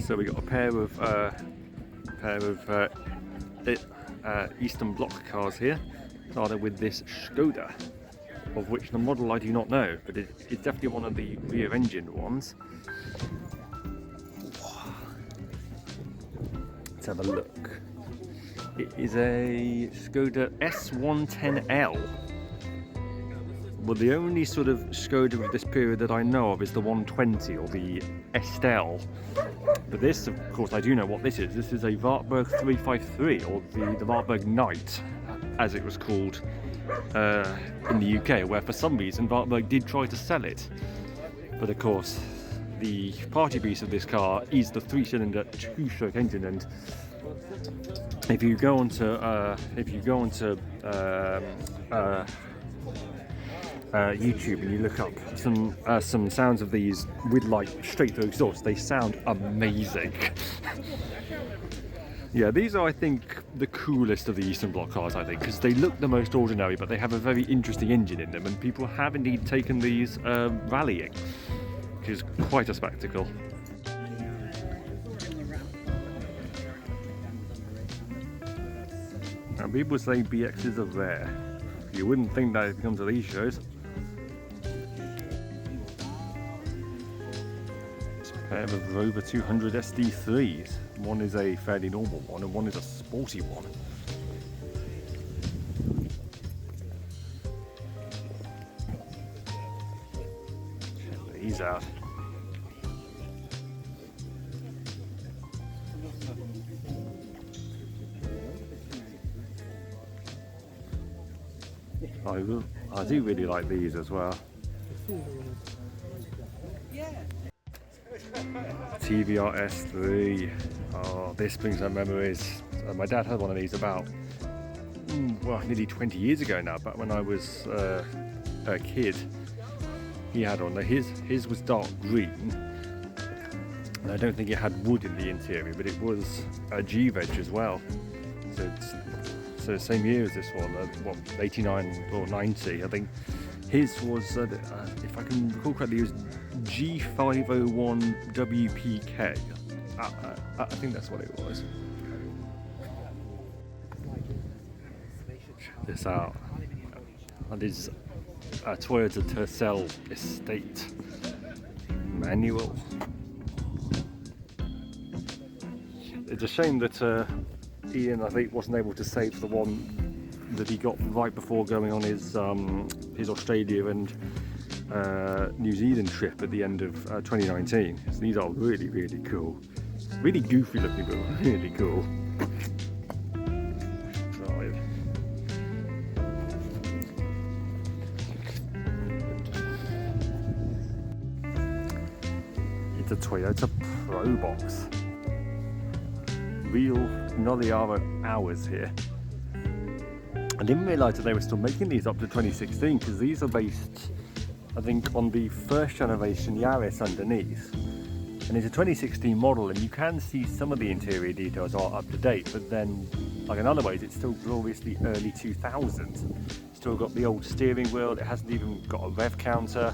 So we got a pair of Eastern Bloc cars here, started with this Skoda, of which the model I do not know, but it's definitely one of the rear-engined ones. Let's have a look. It is a Skoda S110L. Well, the only sort of Skoda of this period that I know of is the 120 or the Estelle. But this, of course, I do know what this is. This is a Wartburg 353, or the Wartburg Knight, as it was called in the UK, where for some reason Wartburg did try to sell it. But of course, the party piece of this car is the 3-cylinder 2-stroke engine, and if you go onto YouTube and you look up some sounds of these with like straight through exhaust, they sound amazing. Yeah, these are, I think, the coolest of the Eastern Bloc cars, I think, because they look the most ordinary, but they have a very interesting engine in them, and people have indeed taken these rallying, which is quite a spectacle. Now, people say BXs are rare. You wouldn't think that if it comes to these shows. It's a pair of Rover 200 SD3s. One is a fairly normal one and one is a sporty one. Check these out. I do really like these as well. TVR S3. Oh, this brings up memories. My dad had one of these about, nearly 20 years ago now, but when I was a kid, he had one. His was dark green, and I don't think it had wood in the interior, but it was a G-Veg as well. So same year as this one, 89 or 90, I think. His was, if I can recall correctly, it was G501 WPK. I think that's what it was. Check this out. And this a Toyota Tercel Estate manual. It's a shame that Ian, I think, wasn't able to save the one that he got right before going on his Australia and New Zealand trip at the end of 2019. So these are really, really cool. Really goofy looking, but really cool. Drive. It's a Toyota Pro Box. Real Noliara hours here. I didn't realise that they were still making these up to 2016, because these are based, I think, on the first generation Yaris underneath. And it's a 2016 model, and you can see some of the interior details are up to date, but then, like in other ways, it's still gloriously early 2000s. Still got the old steering wheel, it hasn't even got a rev counter.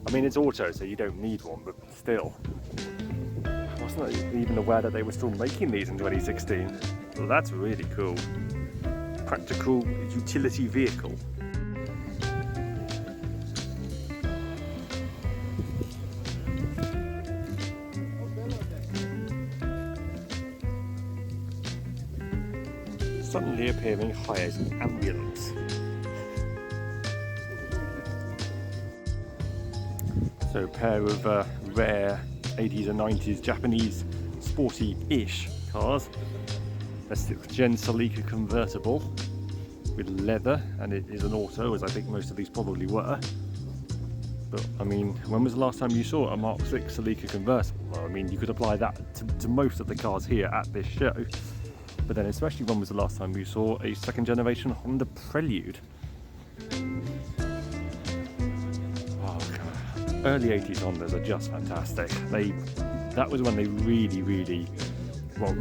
I mean, it's auto, so you don't need one, but still. I wasn't even aware that they were still making these in 2016. Well, that's really cool. Practical utility vehicle. Suddenly appearing hires an ambulance. So a pair of rare 80s and 90s Japanese sporty-ish cars. A 6th gen Celica convertible with leather, and it is an auto, as I think most of these probably were. But I mean, when was the last time you saw a Mark 6 Celica convertible? Well, I mean, you could apply that to most of the cars here at this show. But then especially, when was the last time you saw a 2nd generation Honda Prelude? Oh god, early 80s Hondas are just fantastic. That was when they really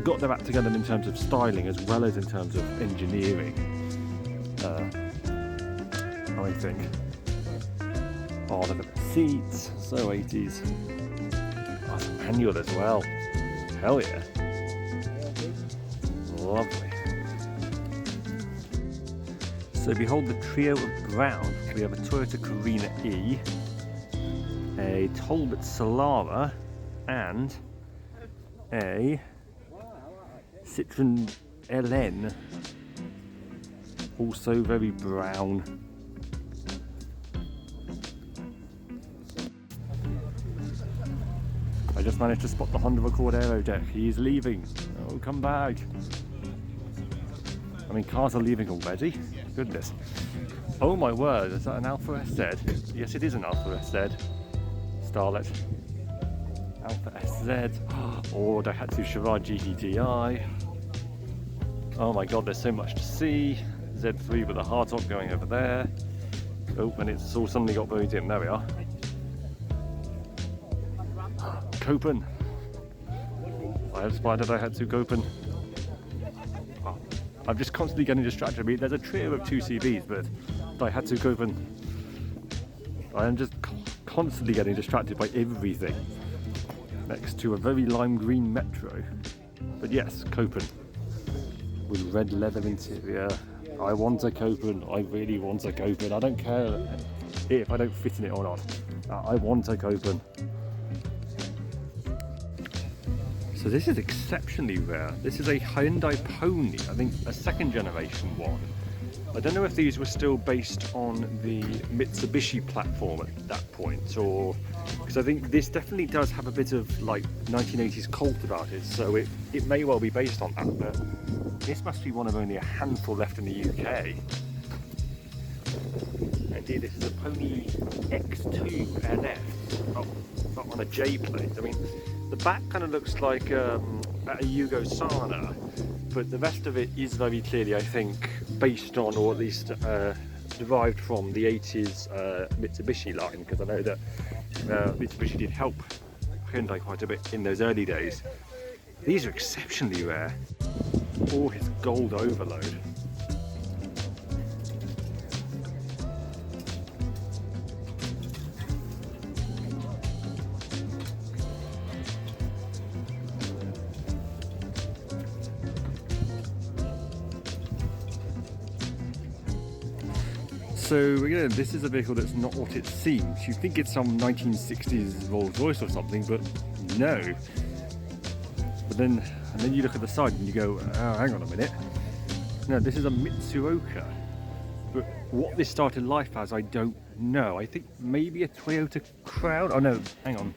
got their act together in terms of styling as well as in terms of engineering, I think. Oh, look at the seats, so 80s. Oh, it's a manual as well. Hell yeah. Lovely. So behold the trio of brown. We have a Toyota Carina E, a Talbot Solara, and a Citroen LN, also very brown. I just managed to spot the Honda Accord Aero deck. He's leaving. Oh, come back. I mean, cars are leaving already. Goodness. Oh my word, is that an Alfa SZ? Yes, it is an Alfa SZ. Starlet. Alfa SZ. Oh, Daihatsu Shirai GTI. Oh my god, there's so much to see. Z3 with a hardtop going over there. Oh, and it's all suddenly got very dim. There we are. Copen. I have spotted Daihatsu Copen. Oh, I'm just constantly getting distracted. I mean, there's a trio of 2CVs, but Daihatsu Copen. I am just constantly getting distracted by everything. Next to a very lime green Metro. But yes, Copen. With red leather interior. I want a Copen. I really want a Copen. I don't care if I don't fit in it or not. I want a Copen. So this is exceptionally rare. This is a Hyundai Pony, I think a second generation one. I don't know if these were still based on the Mitsubishi platform at that point, or because I think this definitely does have a bit of like 1980s cult about it, so it may well be based on that, but this must be one of only a handful left in the UK. Indeed, this is a Pony X2 NF. Oh, not on a J plate. I mean, the back kind of looks like a Yugo Sana, but the rest of it is very clearly, I think, based on, or at least derived from the 80s Mitsubishi line, because I know that Mitsubishi did help Hyundai quite a bit in those early days. These are exceptionally rare. Oh, his gold overload. So again, this is a vehicle that's not what it seems. You think it's some 1960s Rolls Royce or something, but no. But then you look at the side and you go, oh, hang on a minute. No, this is a Mitsuoka. But what this started life as, I don't know. I think maybe a Toyota Crown. Oh no, hang on.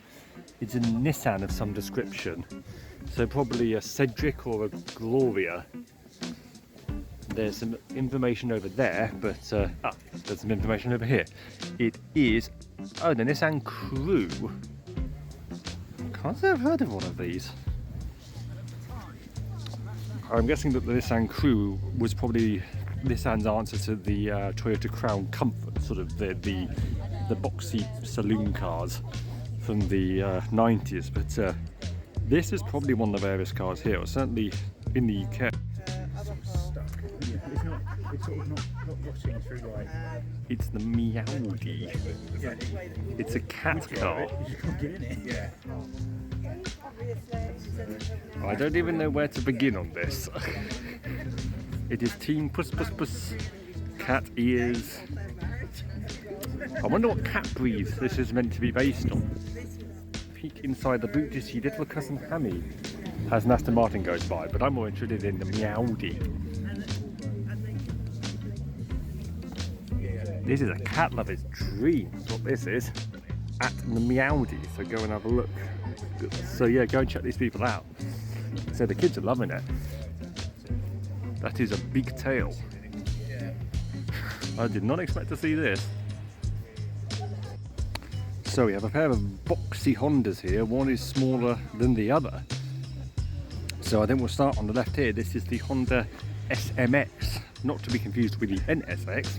It's a Nissan of some description. So probably a Cedric or a Gloria. There's some information over there, but there's some information over here. It is, oh, the Nissan Crew. Can't say I've heard of one of these. I'm guessing that the Nissan Crew was probably Nissan's answer to the Toyota Crown Comfort, sort of the boxy saloon cars from the 90s. But this is probably one of the rarest cars here, or certainly in the UK. It's sort of not rushing through like... It's the Meowdy. Yeah. It's a cat car. You can't get in it. Yeah. I don't even know where to begin on this. It is Team Puss Puss Puss. Cat ears. I wonder what cat breed this is meant to be based on. Peek inside the boot to see little cousin Hammy as an Aston Martin goes by, but I'm more interested in the Meowdy. This is a cat lover's dream, that's what this is. At the Meowdy, so go and have a look. So yeah, go and check these people out. So the kids are loving it. That is a big tail. I did not expect to see this. So we have a pair of boxy Hondas here. One is smaller than the other. So I think we'll start on the left here. This is the Honda SMX, not to be confused with the NSX.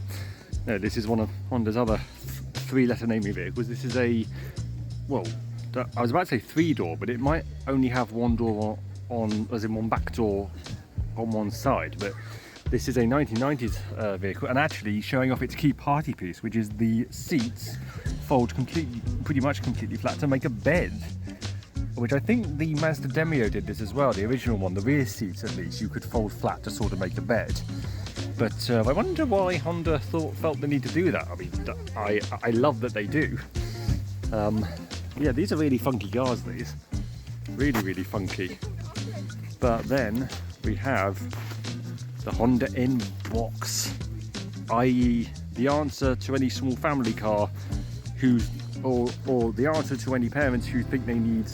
No, this is one of Honda's other three-letter naming vehicles. This is a, well, I was about to say three-door, but it might only have one door on, as in one back door on one side. But this is a 1990s vehicle, and actually showing off its key party piece, which is the seats fold pretty much completely flat to make a bed. which I think the Mazda Demio did this as well, the original one, the rear seats at least, you could fold flat to sort of make a bed. But I wonder why Honda felt the need to do that. I mean, I love that they do. Yeah, these are really funky cars, these. Really, really funky. But then we have the Honda N-Box, i.e. the answer to any small family car or the answer to any parents who think they need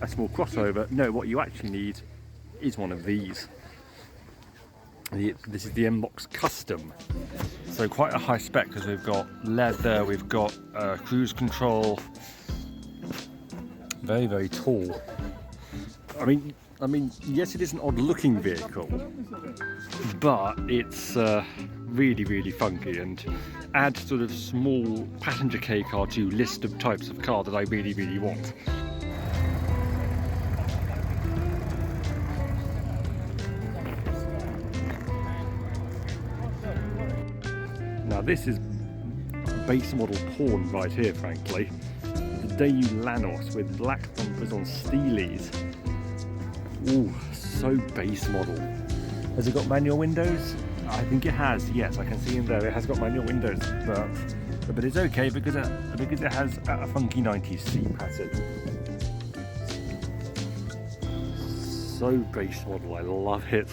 a small crossover. No, what you actually need is one of these. This is the N-Box Custom. So quite a high spec because we've got leather, we've got cruise control. Very, very tall. I mean, yes, it is an odd-looking vehicle, but it's really, really funky and adds sort of small passenger K car to list of types of car that I really, really want. Now this is base model porn right here, frankly. The Daewoo Lanos with black bumpers on Steelies. Ooh, so base model. Has it got manual windows? I think it has, yes, I can see in there it has got manual windows, but it's okay because it has a funky 90s seat pattern. So base model, I love it.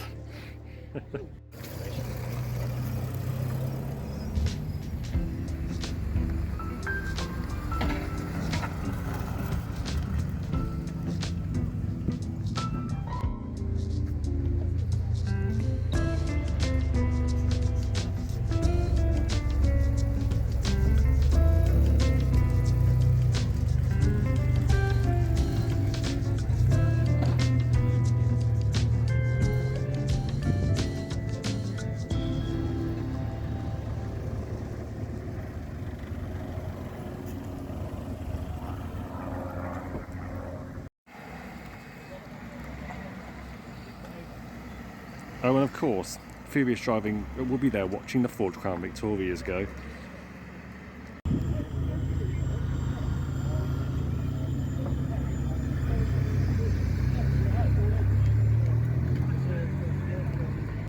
Oh, and of course, Furious Driving will be there watching the Ford Crown Victorias go.